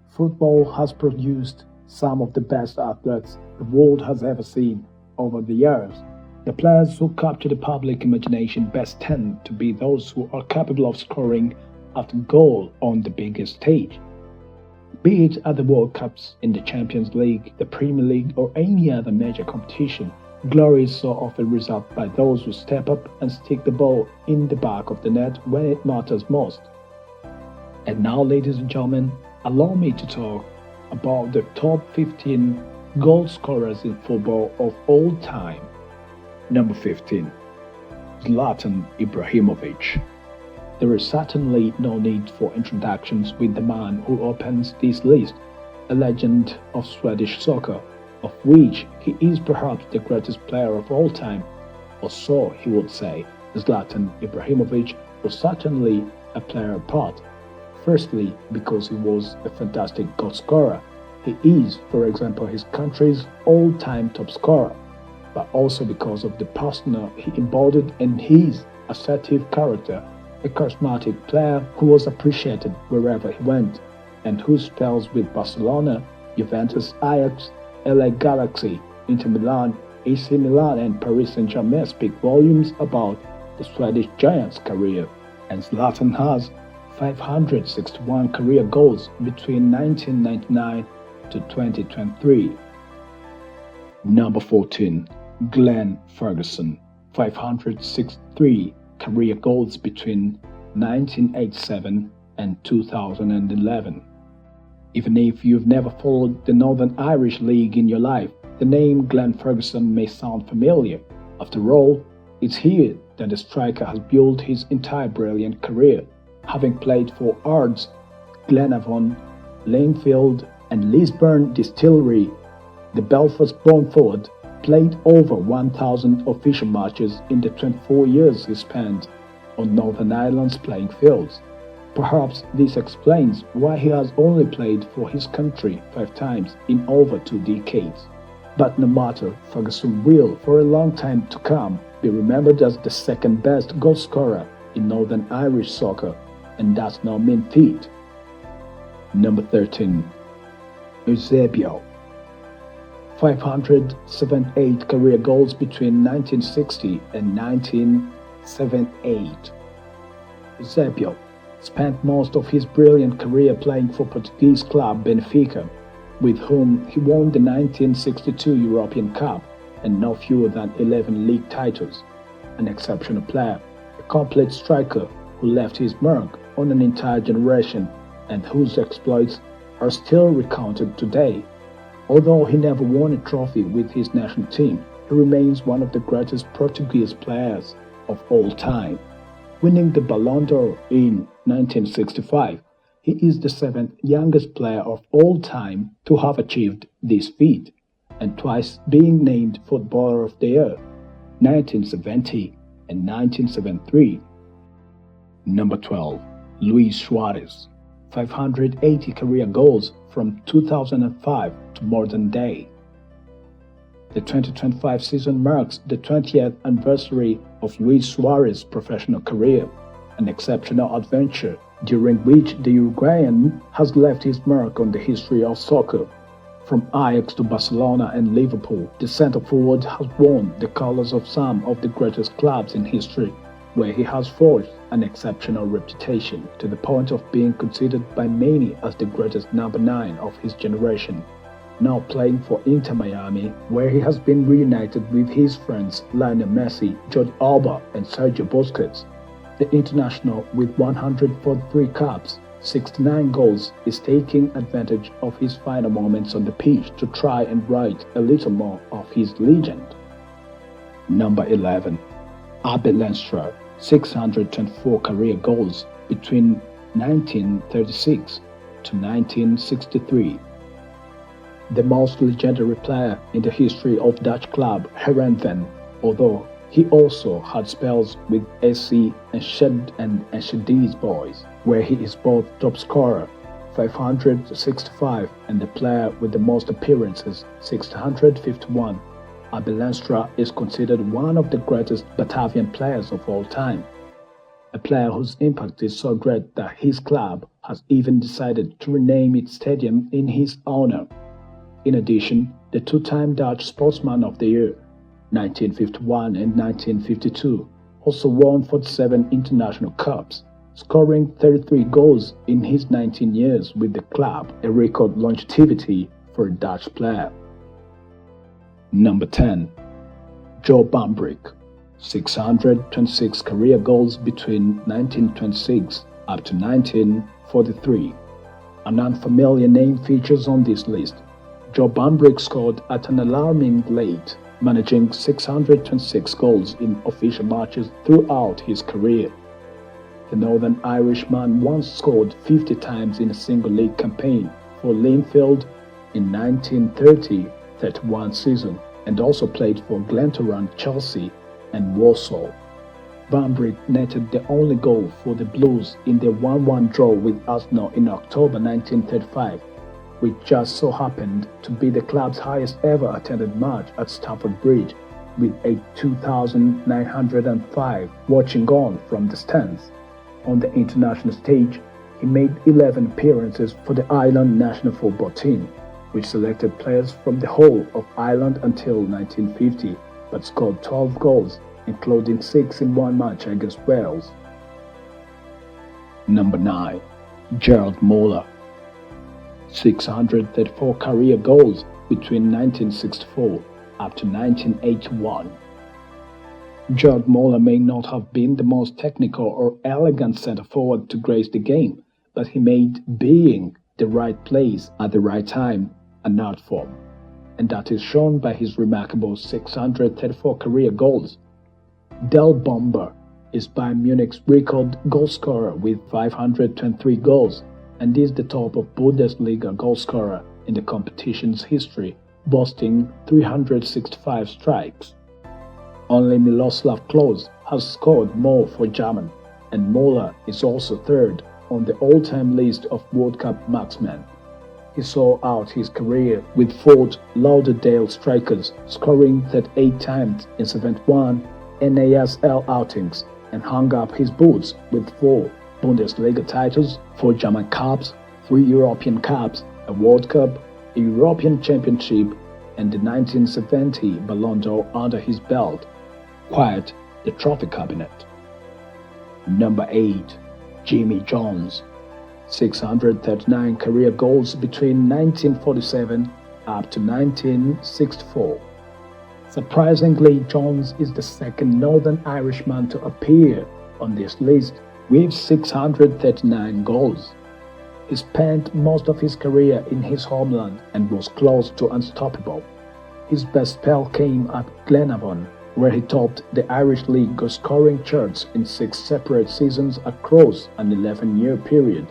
Football has produced some of the best athletes the world has ever seen over the years. The players who capture the public imagination best tend to be those who are capable of scoring at goal on the biggest stage. Be it at the World Cups, in the Champions League, the Premier League, or any other major competition, glory is so often reserved by those who step up and stick the ball in the back of the net when it matters most. And now, ladies and gentlemen, allow me to talk about the top 15 goal scorers in football of all time. Number 15. Zlatan Ibrahimovic. There is certainly no need for introductions with the man who opens this list, a legend of Swedish soccer, of which he is perhaps the greatest player of all time, or so he would say. Zlatan Ibrahimovic was certainly a player apart. Firstly, because he was a fantastic goal scorer. He is, for example, his country's all-time top scorer, but also because of the persona he embodied in his assertive character, a charismatic player who was appreciated wherever he went, and whose spells with Barcelona, Juventus, Ajax, LA Galaxy, Inter Milan, AC Milan and Paris Saint-Germain speak volumes about the Swedish giant's career. And Zlatan has 561 career goals between 1999 to 2023. Number 14. Glenn Ferguson. 563 career goals between 1987 and 2011. Even if you've never followed the Northern Irish League in your life, the name Glenn Ferguson may sound familiar. After all, it's here that the striker has built his entire brilliant career, having played for Ards, Glenavon, Lanefield and Lisburn Distillery. The Belfast-born forward played over 1,000 official matches in the 24 years he spent on Northern Ireland's playing fields. Perhaps this explains why he has only played for his country 5 times in over 2 decades. But no matter, Ferguson will, for a long time to come, be remembered as the second best goal scorer in Northern Irish soccer, and that's no mean feat. Number 13. Eusebio. 578 career goals between 1960 and 1978. Eusebio spent most of his brilliant career playing for Portuguese club Benfica, with whom he won the 1962 European Cup and no fewer than 11 league titles. An exceptional player, a complete striker who left his mark on an entire generation and whose exploits are still recounted today. Although he never won a trophy with his national team, he remains one of the greatest Portuguese players of all time. Winning the Ballon d'Or in 1965, he is the 7th youngest player of all time to have achieved this feat, and twice being named Footballer of the Year, 1970 and 1973. Number 12. Luis Suarez. 580 career goals from 2005 to modern day. The 2025 season marks the 20th anniversary of Luis Suarez's professional career, an exceptional adventure during which the Uruguayan has left his mark on the history of soccer. From Ajax to Barcelona and Liverpool, the centre-forward has worn the colours of some of the greatest clubs in history, where he has forged an exceptional reputation to the point of being considered by many as the greatest number 9 of his generation. Now playing for Inter Miami, where he has been reunited with his friends Lionel Messi, Jordi Alba and Sergio Busquets. The international, with 143 caps, 69 goals, is taking advantage of his final moments on the pitch to try and write a little more of his legend. Number 11. Abbe Lenstra. 624 career goals between 1936 to 1963. The most legendary player in the history of Dutch club Heerenveen, although he also had spells with SC Enschede and Enschede's boys, where he is both top scorer, 565, and the player with the most appearances, 651. Abbe Lenstra is considered one of the greatest Batavian players of all time, a player whose impact is so great that his club has even decided to rename its stadium in his honor. In addition, the two-time Dutch Sportsman of the Year, 1951 and 1952, also won 47 international cups, scoring 33 goals in his 19 years with the club, a record longevity for a Dutch player. Number 10. Joe Bambrick, 626 career goals between 1926 up to 1943. An unfamiliar name features on this list. Joe Bambrick scored at an alarming rate, managing 626 goals in official matches throughout his career. The Northern Irishman once scored 50 times in a single league campaign for Linfield in 1930-31 season and also played for Glentoran, Chelsea and Warsaw. Bambrick netted the only goal for the Blues in their 1-1 draw with Arsenal in October 1935, which just so happened to be the club's highest ever attended match at Stamford Bridge, with a 2,905 watching on from the stands. On the international stage, he made 11 appearances for the Ireland national football team, which selected players from the whole of Ireland until 1950, but scored 12 goals, including 6 in one match against Wales. Number 9. Gerald Muller, 634 career goals between 1964 up to 1981. Gerald Muller may not have been the most technical or elegant centre-forward to grace the game, but he made being the right place at the right time an art form, and that is shown by his remarkable 634 career goals. Del Bomber is Bayern Munich's record goalscorer with 523 goals, and is the top of Bundesliga goalscorer in the competition's history, boasting 365 strikes. Only Miroslav Klose has scored more for Germany, and Muller is also third on the all-time list of World Cup marksmen. He saw out his career with Fort Lauderdale Strikers, scoring 38 times in 71 NASL outings, and hung up his boots with 4 Bundesliga titles, 4 German Cups, 3 European Cups, a World Cup, a European Championship, and the 1970 Ballon d'Or under his belt. Quite the trophy cabinet. Number 8. Jimmy Jones, 639 career goals between 1947 up to 1964. Surprisingly, Jones is the second Northern Irishman to appear on this list with 639 goals. He spent most of his career in his homeland and was close to unstoppable. His best spell came at Glenavon, where he topped the Irish League goal-scoring charts in 6 separate seasons across an 11-year period.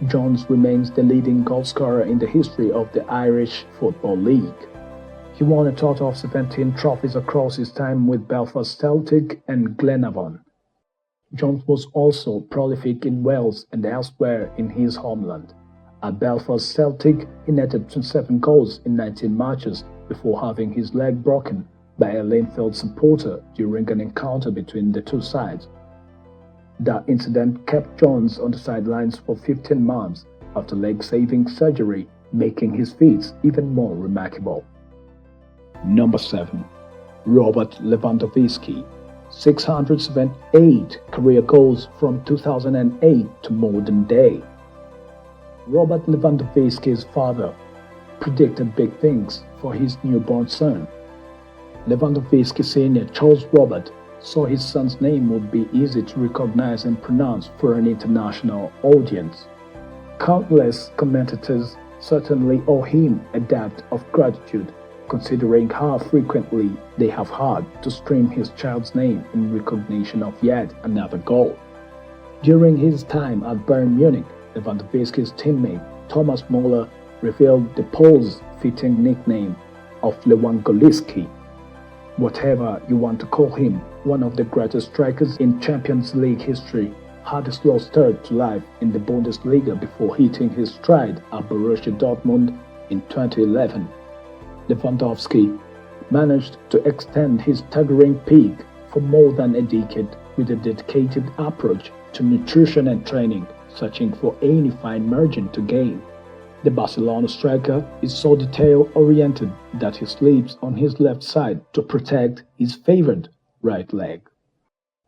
Jones remains the leading goalscorer in the history of the Irish Football League. He won a total of 17 trophies across his time with Belfast Celtic and Glenavon. Jones was also prolific in Wales and elsewhere in his homeland. At Belfast Celtic, he netted 27 goals in 19 matches before having his leg broken by a Linfield supporter during an encounter between the two sides. That incident kept Jones on the sidelines for 15 months after leg-saving surgery, making his feats even more remarkable. Number 7. Robert Lewandowski, 678 career goals from 2008 to modern day. Robert Lewandowski's father predicted big things for his newborn son. Lewandowski Sr. chose Robert so his son's name would be easy to recognize and pronounce for an international audience. Countless commentators certainly owe him a debt of gratitude, considering how frequently they have had to stream his child's name in recognition of yet another goal. During his time at Bayern Munich, Lewandowski's teammate Thomas Müller revealed the pose-fitting nickname of Lewandowski. Whatever you want to call him, one of the greatest strikers in Champions League history, had a slow start to life in the Bundesliga before hitting his stride at Borussia Dortmund in 2011. Lewandowski managed to extend his staggering peak for more than a decade with a dedicated approach to nutrition and training, searching for any fine margin to gain. The Barcelona striker is so detail-oriented that he sleeps on his left side to protect his favored right leg.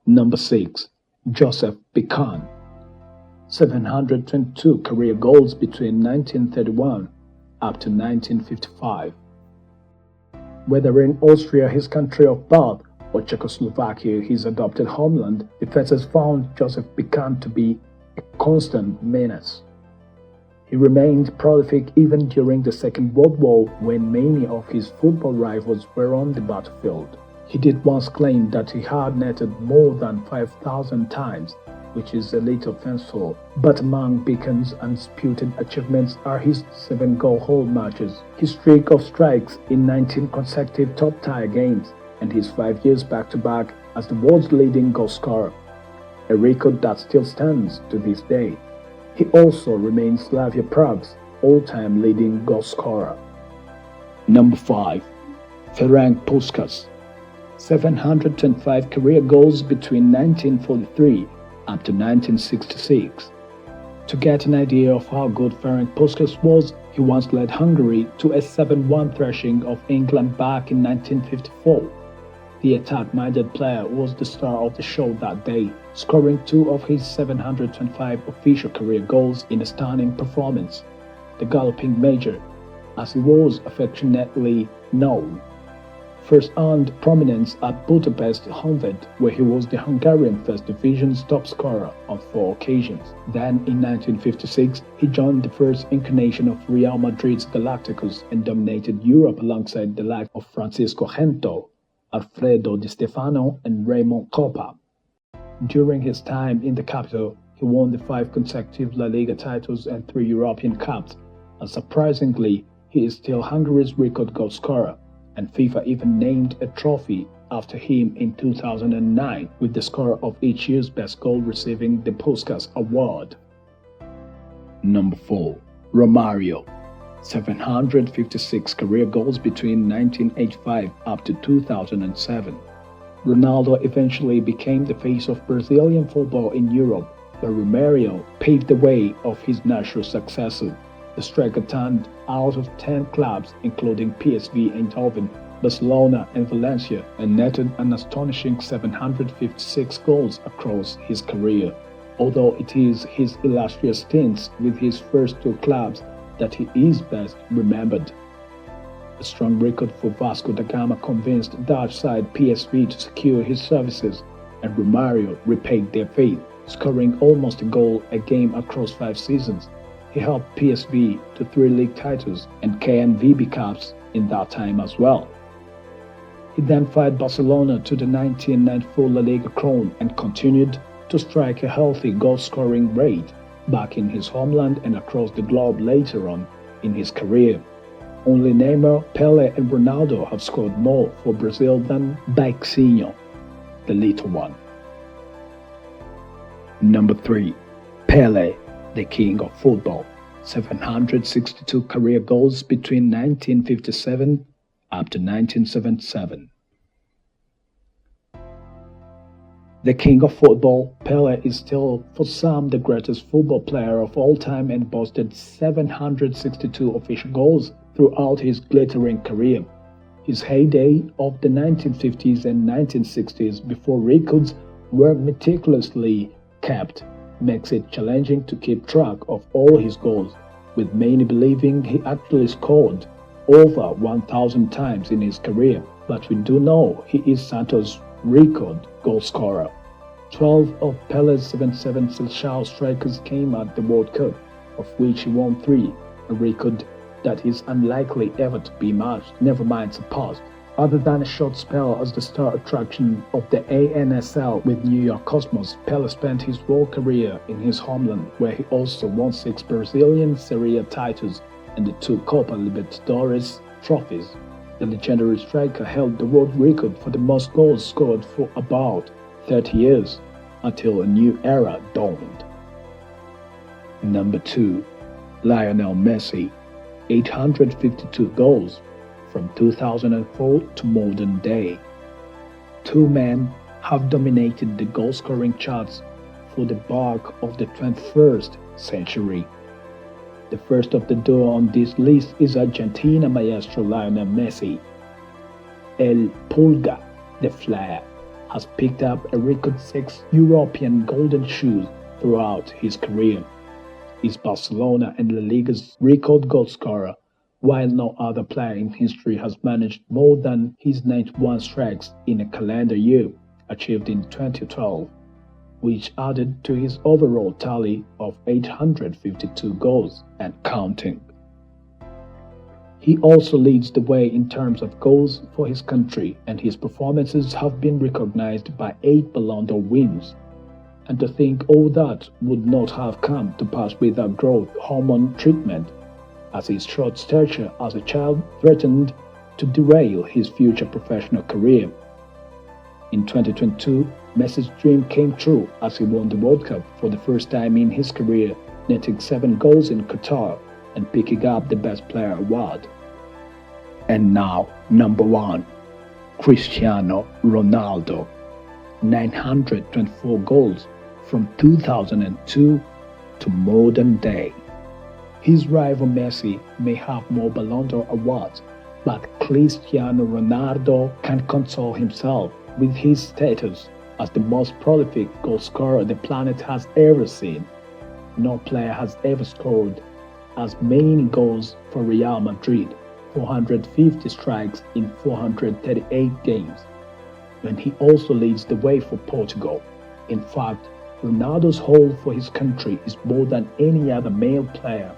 Number 6. Joseph Pican. 722 career goals between 1931 up to 1955. Whether in Austria, his country of birth, or Czechoslovakia, his adopted homeland, defenders found Joseph Pican to be a constant menace. He remained prolific even during the Second World War, when many of his football rivals were on the battlefield. He did once claim that he had netted more than 5,000 times, which is a little fanciful, but among Pican's undisputed achievements are his 7-goal matches, his streak of strikes in 19 consecutive top-tier games, and his 5 years back-to-back as the world's leading goalscorer, a record that still stands to this day. He also remains Slavia Prague's all-time leading goalscorer. Number 5. Ferenc Puskás. 725 career goals between 1943 up to 1966. To get an idea of how good Ferenc Puskás was, he once led Hungary to a 7-1 thrashing of England back in 1954. The attack-minded player was the star of the show that day, scoring 2 of his 725 official career goals in a stunning performance. The Galloping Major, as he was affectionately known, first earned prominence at Budapest Honvéd, where he was the Hungarian First Division's top scorer on 4 occasions. Then, in 1956, he joined the first incarnation of Real Madrid's Galacticos and dominated Europe alongside the likes of Francisco Gento, Alfredo Di Stefano, and Raymond Kopa. During his time in the capital, he won the 5 consecutive La Liga titles and 3 European Cups, and surprisingly, he is still Hungary's record goal scorer, and FIFA even named a trophy after him in 2009, with the scorer of each year's best goal receiving the Puskás Award. Number 4. Romario. 756 career goals between 1985 up to 2007. Ronaldo eventually became the face of Brazilian football in Europe, but Romario paved the way of his natural successor. The striker turned out of 10 clubs, including PSV Eindhoven, Barcelona, and Valencia, and netted an astonishing 756 goals across his career. Although it is his illustrious stints with his first 2 clubs that he is best remembered. A strong record for Vasco da Gama convinced Dutch side PSV to secure his services, and Romario repaid their faith, scoring almost a goal a game across 5 seasons. He helped PSV to 3 league titles and KNVB Cups in that time as well. He then fired Barcelona to the 1994 La Liga crown and continued to strike a healthy goal-scoring rate back in his homeland and across the globe later on in his career. Only Neymar, Pelé, and Ronaldo have scored more for Brazil than Baixinho, the little one. Number 3. Pelé, the king of football. 762 career goals between 1957 up to 1977. The king of football, Pelé is still for some the greatest football player of all time and boasted 762 official goals throughout his glittering career. His heyday of the 1950s and 1960s, before records were meticulously kept, makes it challenging to keep track of all his goals, with many believing he actually scored over 1,000 times in his career. But we do know he is Santos' record goal scorer. 12 of Pelé's 77 Seleção strikers came at the World Cup, of which he won 3, a record that is unlikely ever to be matched, never mind surpassed. Other than a short spell as the star attraction of the ANSL with New York Cosmos, Pelé spent his whole career in his homeland, where he also won 6 Brazilian Serie A titles and the 2 Copa Libertadores trophies. The legendary striker held the world record for the most goals scored for about 30 years, until a new era dawned. Number 2. Lionel Messi. 852 goals from 2004 to modern day. 2 men have dominated the goal-scoring charts for the bark of the 21st century. The first of the duo on this list is Argentina maestro Lionel Messi. El Pulga, the Flare, has picked up a record 6 European golden shoes throughout his career. He's Barcelona and La Liga's record goalscorer, while no other player in history has managed more than his 91 strikes in a calendar year, achieved in 2012, which added to his overall tally of 852 goals and counting. He also leads the way in terms of goals for his country, and his performances have been recognized by 8 Ballon d'Or wins. And to think all that would not have come to pass without growth hormone treatment, as his short stature as a child threatened to derail his future professional career. In 2022, Messi's dream came true as he won the World Cup for the first time in his career, netting 7 goals in Qatar and picking up the Best Player award. And now, number 1, Cristiano Ronaldo. 924 goals from 2002 to modern day. His rival Messi may have more Ballon d'Or awards, but Cristiano Ronaldo can console himself with his status as the most prolific goal scorer the planet has ever seen. No player has ever scored as many goals for Real Madrid, 450 strikes in 438 games, and he also leads the way for Portugal. In fact, Ronaldo's haul for his country is more than any other male player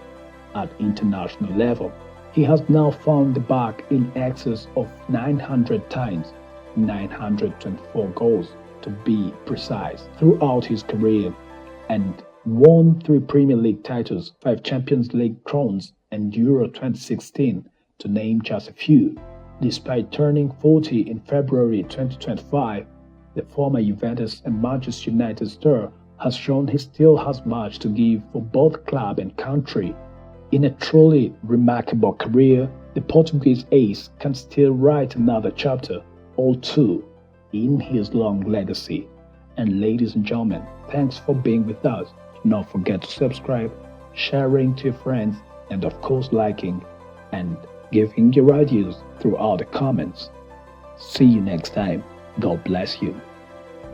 at international level. He has now found the back in excess of 900 times, 924 goals to be precise, throughout his career, and won 3 Premier League titles, 5 Champions League crowns, and Euro 2016, to name just a few. Despite turning 40 in February 2025, the former Juventus and Manchester United star has shown he still has much to give for both club and country. In a truly remarkable career, the Portuguese ace can still write another chapter or two in his long legacy. And ladies and gentlemen, thanks for being with us. Do not forget to subscribe, sharing to your friends, and of course liking and giving your ideas throughout the comments. See you next time. God bless you.